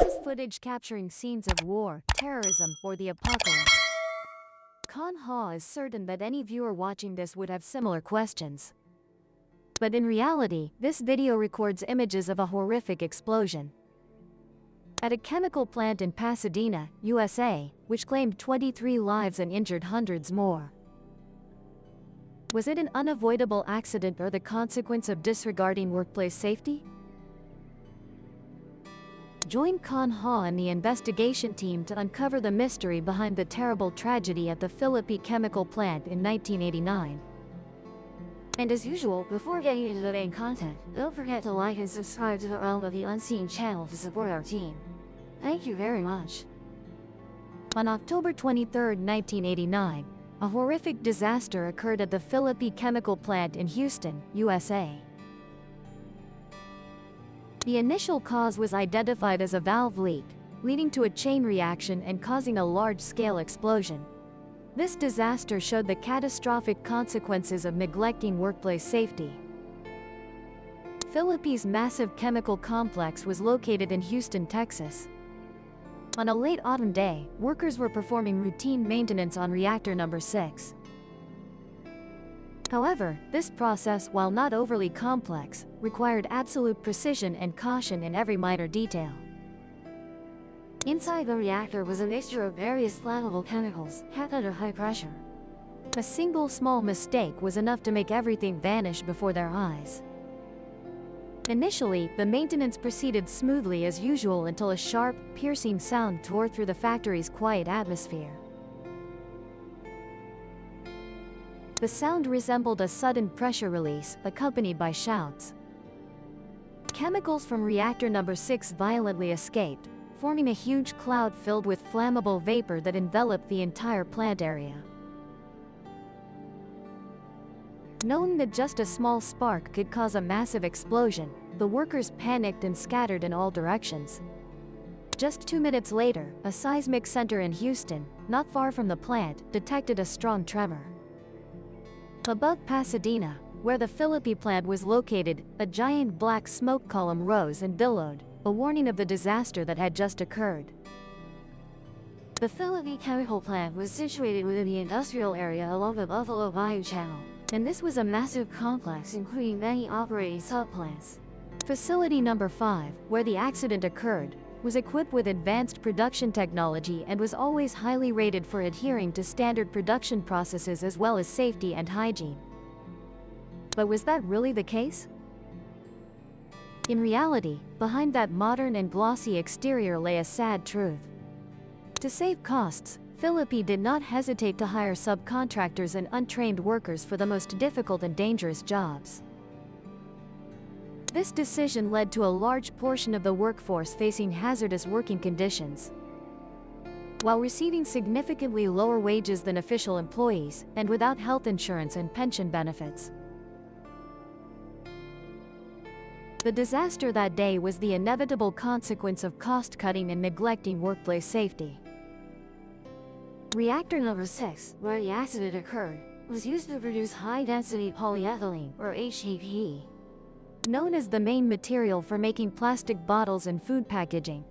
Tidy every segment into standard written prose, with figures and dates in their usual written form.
was footage capturing scenes of war, terrorism, or the apocalypse. Con Ha is certain that any viewer watching this would have similar questions. But in reality, this video records images of a horrific explosion at a chemical plant in Pasadena, USA, which claimed 23 lives and injured hundreds more. Was it an unavoidable accident or the consequence of disregarding workplace safety? Join Con Ha and the investigation team to uncover the mystery behind the terrible tragedy at the Phillips chemical plant in 1989. And as usual, before getting into the main content, don't forget to like and subscribe to the Realm of the Unseen channel to support our team. Thank you very much. On October 23, 1989, a horrific disaster occurred at the Phillips chemical plant in Houston, USA. The initial cause was identified as a valve leak, leading to a chain reaction and causing a large-scale explosion. This disaster showed the catastrophic consequences of neglecting workplace safety. Phillips' massive chemical complex was located in Houston, Texas. On a late autumn day, workers were performing routine maintenance on reactor number 6. However, this process, while not overly complex, required absolute precision and caution in every minor detail. Inside the reactor was a mixture of various flammable chemicals, kept under high pressure. A single small mistake was enough to make everything vanish before their eyes. Initially, the maintenance proceeded smoothly as usual until a sharp, piercing sound tore through the factory's quiet atmosphere. The sound resembled a sudden pressure release, accompanied by shouts. Chemicals from reactor number 6 violently escaped, forming a huge cloud filled with flammable vapor that enveloped the entire plant area. Knowing that just a small spark could cause a massive explosion, the workers panicked and scattered in all directions. Just 2 minutes later, a seismic center in Houston, not far from the plant, detected a strong tremor. Above Pasadena, where the Phillips plant was located, a giant black smoke column rose and billowed, a warning of the disaster that had just occurred. The Phillips chemical plant was situated within the industrial area along the Buffalo Bayou Channel, and this was a massive complex including many operating subplants. Facility number 5, where the accident occurred, was equipped with advanced production technology and was always highly rated for adhering to standard production processes as well as safety and hygiene. But was that really the case? In reality, behind that modern and glossy exterior lay a sad truth. To save costs, Phillips did not hesitate to hire subcontractors and untrained workers for the most difficult and dangerous jobs. This decision led to a large portion of the workforce facing hazardous working conditions. While receiving significantly lower wages than official employees, and without health insurance and pension benefits. The disaster that day was the inevitable consequence of cost-cutting and neglecting workplace safety. Reactor number 6, where the accident occurred, was used to produce high-density polyethylene, or HDPE. Known as the main material for making plastic bottles and food packaging.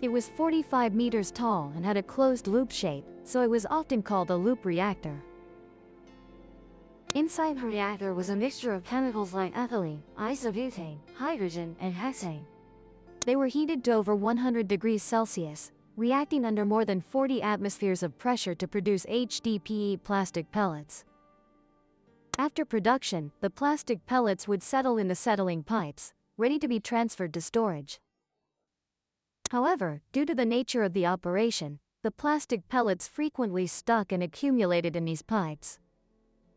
It was 45 meters tall and had a closed loop shape, so it was often called a loop reactor. Inside the reactor was a mixture of chemicals like ethylene, isobutane, hydrogen, and hexane. They were heated to over 100 degrees Celsius, reacting under more than 40 atmospheres of pressure to produce HDPE plastic pellets. After production, the plastic pellets would settle in the settling pipes, ready to be transferred to storage. However, due to the nature of the operation, the plastic pellets frequently stuck and accumulated in these pipes,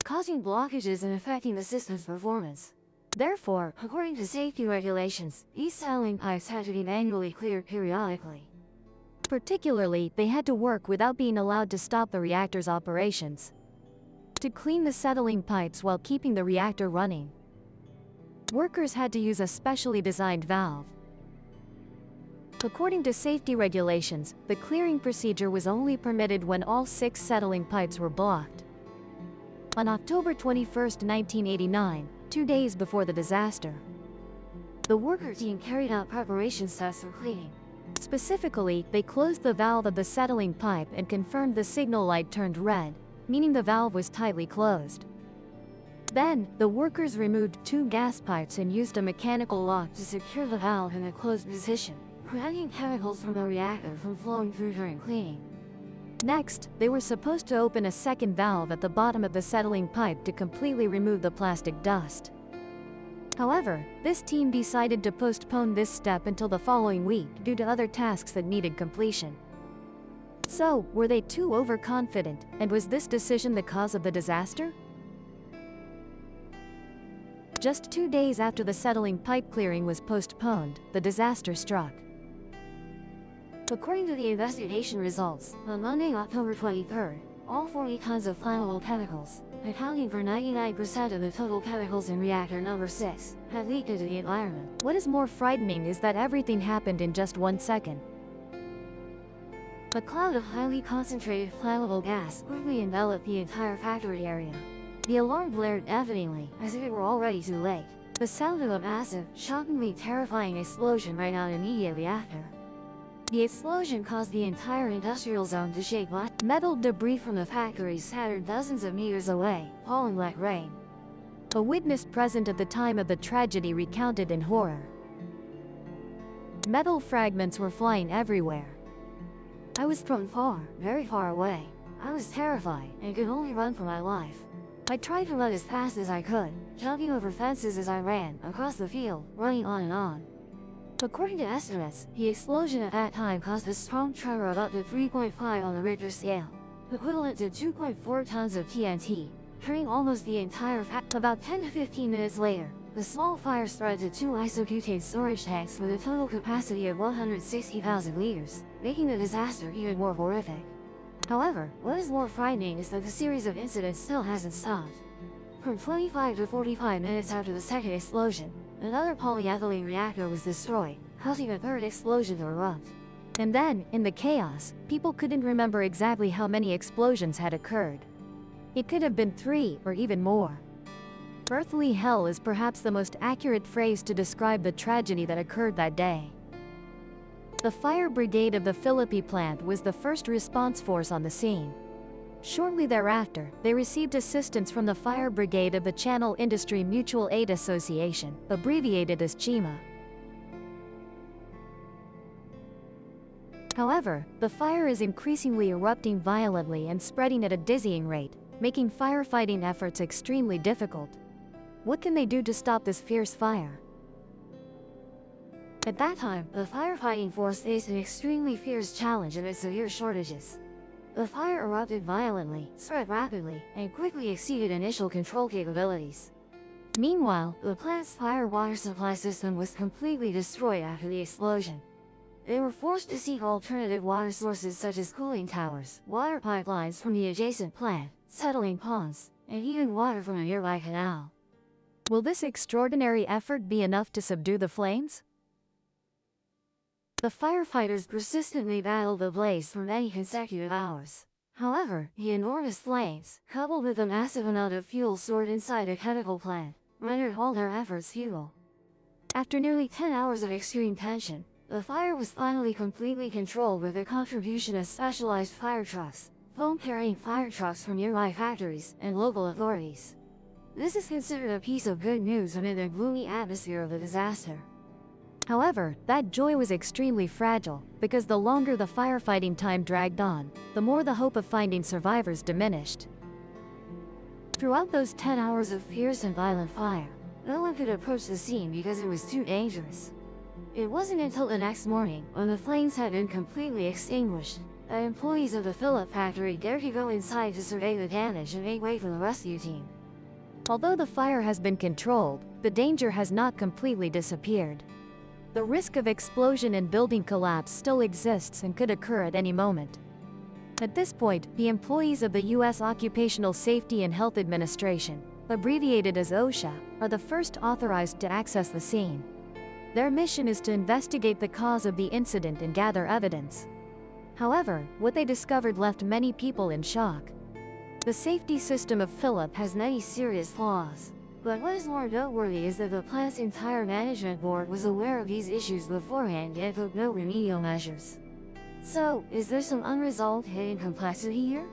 causing blockages and affecting the system's performance. Therefore, according to safety regulations, these settling pipes had to be manually cleared periodically. Particularly, they had to work without being allowed to stop the reactor's operations. To clean the settling pipes while keeping the reactor running, workers had to use a specially designed valve. According to safety regulations, the clearing procedure was only permitted when all 6 settling pipes were blocked. On October 21, 1989, 2 days before the disaster, the worker team carried out preparation steps for cleaning, Specifically, they closed the valve of the settling pipe and confirmed the signal light turned red, meaning the valve was tightly closed. Then, the workers removed 2 gas pipes and used a mechanical lock to secure the valve in a closed position, preventing chemicals from the reactor from flowing through during cleaning. Next, they were supposed to open a second valve at the bottom of the settling pipe to completely remove the plastic dust. However, this team decided to postpone this step until the following week due to other tasks that needed completion. So, were they too overconfident, and was this decision the cause of the disaster? Just 2 days after the settling pipe clearing was postponed, the disaster struck. According to the investigation results, on Monday, October 23rd, all 40 tons of flammable chemicals, accounting for 99% of the total chemicals in reactor number 6, had leaked into the environment. What is more frightening is that everything happened in just 1 second. A cloud of highly concentrated flammable gas quickly enveloped the entire factory area. The alarm blared deafeningly, as if it were already too late. The sound of a massive, shockingly terrifying explosion rang out immediately after. The explosion caused the entire industrial zone to shake. Metal debris From the factory scattered dozens of meters away, falling like rain. A witness present at the time of the tragedy recounted in horror. Metal fragments were flying everywhere. I was thrown far, very far away. I was terrified and could only run for my life. I tried to run as fast as I could, jumping over fences as I ran across the field, running on and on. According to estimates, the explosion at that time caused a strong tremor of up to 3.5 on the Richter scale, equivalent to 2.4 tons of TNT, turning almost the entire About 10 to 15 minutes later, the small fire spread to 2 isobutane storage tanks with a total capacity of 160,000 liters, making the disaster even more horrific. However, what is more frightening is that the series of incidents still hasn't stopped. From 25 to 45 minutes after the second explosion, another polyethylene reactor was destroyed, causing a third explosion to erupt. And then, in the chaos, people couldn't remember exactly how many explosions had occurred. It could have been 3 or even more. Earthly hell is perhaps the most accurate phrase to describe the tragedy that occurred that day. The fire brigade of the Phillips plant was the first response force on the scene. Shortly thereafter, they received assistance from the fire brigade of the Channel Industry Mutual Aid Association, abbreviated as CHIMA. However, the fire is increasingly erupting violently and spreading at a dizzying rate, making firefighting efforts extremely difficult. What can they do to stop this fierce fire? At that time, the firefighting force faced an extremely fierce challenge amid severe shortages. The fire erupted violently, spread rapidly, and quickly exceeded initial control capabilities. Meanwhile, the plant's fire water supply system was completely destroyed after the explosion. They were forced to seek alternative water sources such as cooling towers, water pipelines from the adjacent plant, settling ponds, and even water from a nearby canal. Will this extraordinary effort be enough to subdue the flames? The firefighters persistently battled the blaze for many consecutive hours. However, the enormous flames, coupled with the massive amount of fuel stored inside a chemical plant, rendered all their efforts futile. After nearly 10 hours of extreme tension, the fire was finally completely controlled with the contribution of specialized fire trucks, foam-carrying fire trucks from nearby factories, and local authorities. This is considered a piece of good news amid the gloomy atmosphere of the disaster. However, that joy was extremely fragile, because the longer the firefighting time dragged on, the more the hope of finding survivors diminished. Throughout those 10 hours of fierce and violent fire, no one could approach the scene because it was too dangerous. It wasn't until the next morning, when the flames had been completely extinguished, that employees of the Phillips factory dared to go inside to survey the damage and make way for the rescue team. Although the fire has been controlled, the danger has not completely disappeared. The risk of explosion and building collapse still exists and could occur at any moment. At this point, the employees of the U.S. Occupational Safety and Health Administration, abbreviated as OSHA, are the first authorized to access the scene. Their mission is to investigate the cause of the incident and gather evidence. However, what they discovered left many people in shock. The safety system of Phillips has many serious flaws. But what is more noteworthy is that the plant's entire management board was aware of these issues beforehand yet took no remedial measures. So, is there some unresolved hidden complexity here?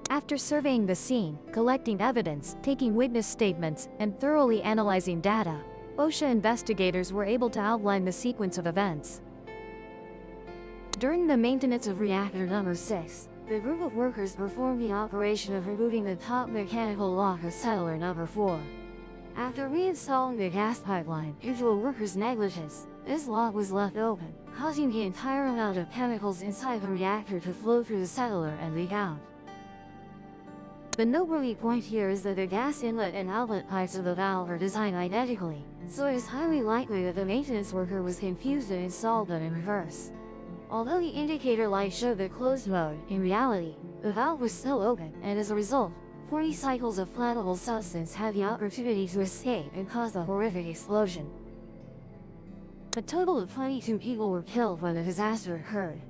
After surveying the scene, collecting evidence, taking witness statements, and thoroughly analyzing data, OSHA investigators were able to outline the sequence of events. During the maintenance of reactor number 6, the group of workers performed the operation of removing the top mechanical lock of settler number 4. After reinstalling the gas pipeline due to a worker's negligence, this lock was left open, causing the entire amount of chemicals inside the reactor to flow through the settler and leak out. The noteworthy point here is that the gas inlet and outlet pipes of the valve are designed identically, so it is highly likely that the maintenance worker was confused and installed them in reverse. Although the indicator light showed the closed mode, in reality, the valve was still open, and as a result, 40 cycles of flammable substance had the opportunity to escape and cause a horrific explosion. A total of 22 people were killed when the disaster occurred.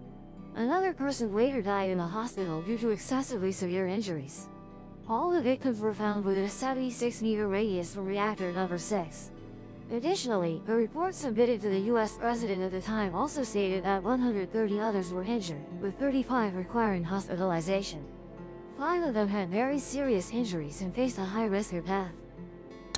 Another person later died in the hospital due to excessively severe injuries. All the victims were found within a 76-meter radius from reactor number 6. Additionally, a report submitted to the U.S. President at the time also stated that 130 others were injured, with 35 requiring hospitalization. 5 of them had very serious injuries and faced a high risk of death.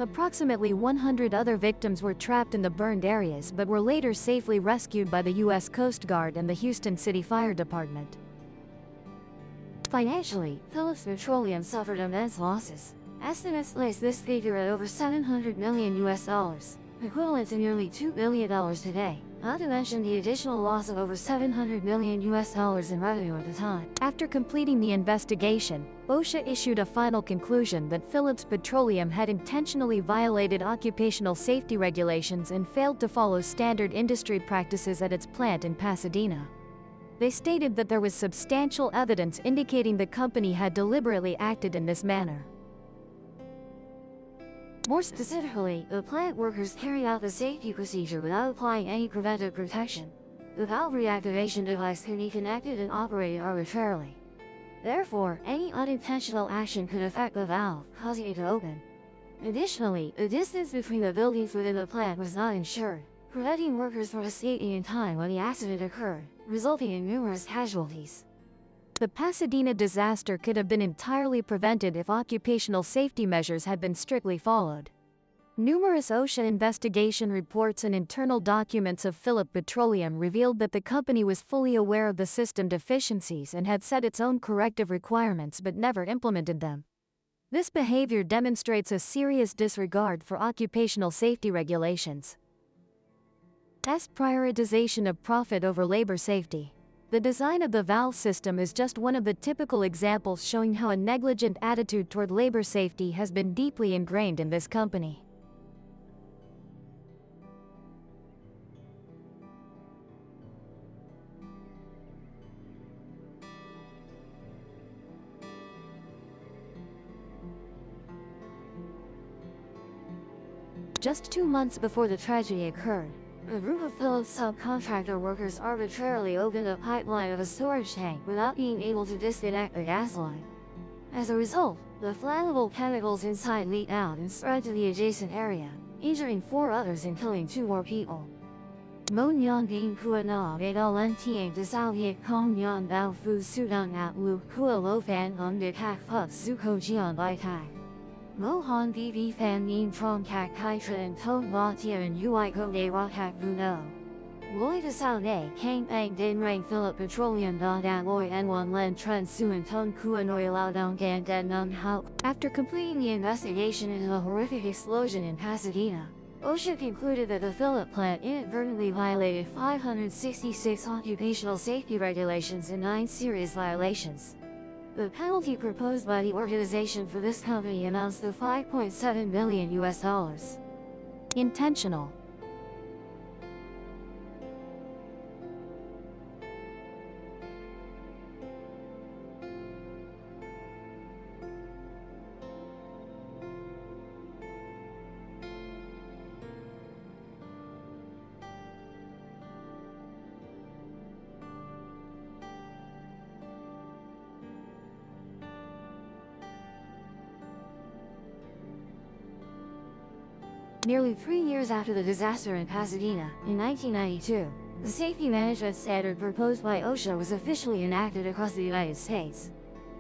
Approximately 100 other victims were trapped in the burned areas but were later safely rescued by the U.S. Coast Guard and the Houston City Fire Department. Financially, Phillips Petroleum suffered immense losses. Estimates place this figure at over $700 million US, equivalent to nearly $2 billion today, not to mention the additional loss of over $700 million US in revenue at the time. After completing the investigation, OSHA issued a final conclusion that Phillips Petroleum had intentionally violated occupational safety regulations and failed to follow standard industry practices at its plant in Pasadena. They stated that there was substantial evidence indicating the company had deliberately acted in this manner. More specifically, the plant workers carried out the safety procedure without applying any preventive protection. The valve reactivation device can be connected and operated arbitrarily. Therefore, any unintentional action could affect the valve, causing it to open. Additionally, the distance between the buildings within the plant was not ensured, preventing workers from escaping in time when the accident occurred, resulting in numerous casualties. The Pasadena disaster could have been entirely prevented if occupational safety measures had been strictly followed. Numerous OSHA investigation reports and internal documents of Phillips Petroleum revealed that the company was fully aware of the system deficiencies and had set its own corrective requirements but never implemented them. This behavior demonstrates a serious disregard for occupational safety regulations. Prioritization of profit over labor safety. The design of the valve system is just one of the typical examples showing how a negligent attitude toward labor safety has been deeply ingrained in this company. Just 2 months before the tragedy occurred, a group of Phillips subcontractor workers arbitrarily opened a pipeline of a storage tank without being able to disconnect the gas line. As a result, the flammable chemicals inside leaked out and spread to the adjacent area, injuring 4 others and killing 2 more people. Mo Nyan Ding Kua Na Vedal Tiang Desao Yik Kong Nyan Bao Fu Sudang At Lu Kua Lo Fan Hung De Kak Pup Zuko Jian Bai Tak. Mo Han VV Fan Yin Trong Kak Kai Tran Tong Va Tian Ui Ko De Wa Kak Vu No. Loi Desao Ne Kang Bang Den Rang Philip Petroleum Da Da Loi En Wan Len Tran Suen Tong Kua Noi Lao Dong Gan Den Nung Hao. After completing the investigation into the horrific explosion in Pasadena, OSHA concluded that the Phillips plant inadvertently violated 566 occupational safety regulations and 9 serious violations. The penalty proposed by the organization for this company amounts to $5.7 billion US. Intentional. Nearly 3 years after the disaster in Pasadena, in 1992, the safety management standard proposed by OSHA was officially enacted across the United States.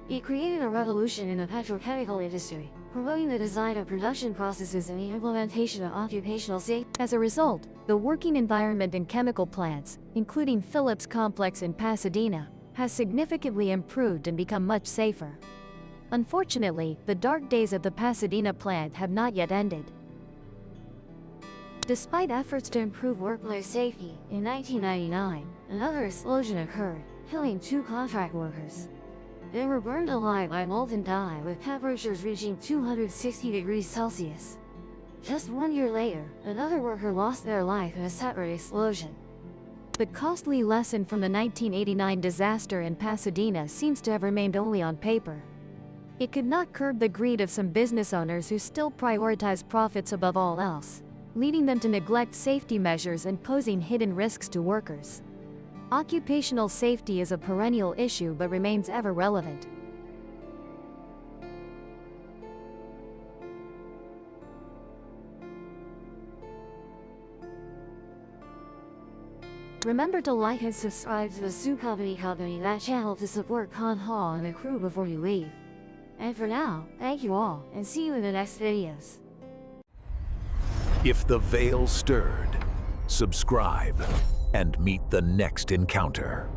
It created a revolution in the petrochemical industry, promoting the design of production processes and the implementation of occupational safety. As a result, the working environment in chemical plants, including Phillips complex in Pasadena, has significantly improved and become much safer. Unfortunately, the dark days of the Pasadena plant have not yet ended. Despite efforts to improve workplace safety, in 1999, another explosion occurred, killing 2 contract workers. They were burned alive by molten dye with temperatures reaching 260 degrees Celsius. Just 1 year later, another worker lost their life in a separate explosion. The costly lesson from the 1989 disaster in Pasadena seems to have remained only on paper. It could not curb the greed of some business owners who still prioritize profits above all else, leading them to neglect safety measures and posing hidden risks to workers. Occupational safety is a perennial issue but remains ever relevant. Remember to like and subscribe to the Sue Company that channel to support Con Hall and the crew before you leave. And for now, thank you all, and see you in the next videos. If the veil stirred, subscribe and meet the next encounter.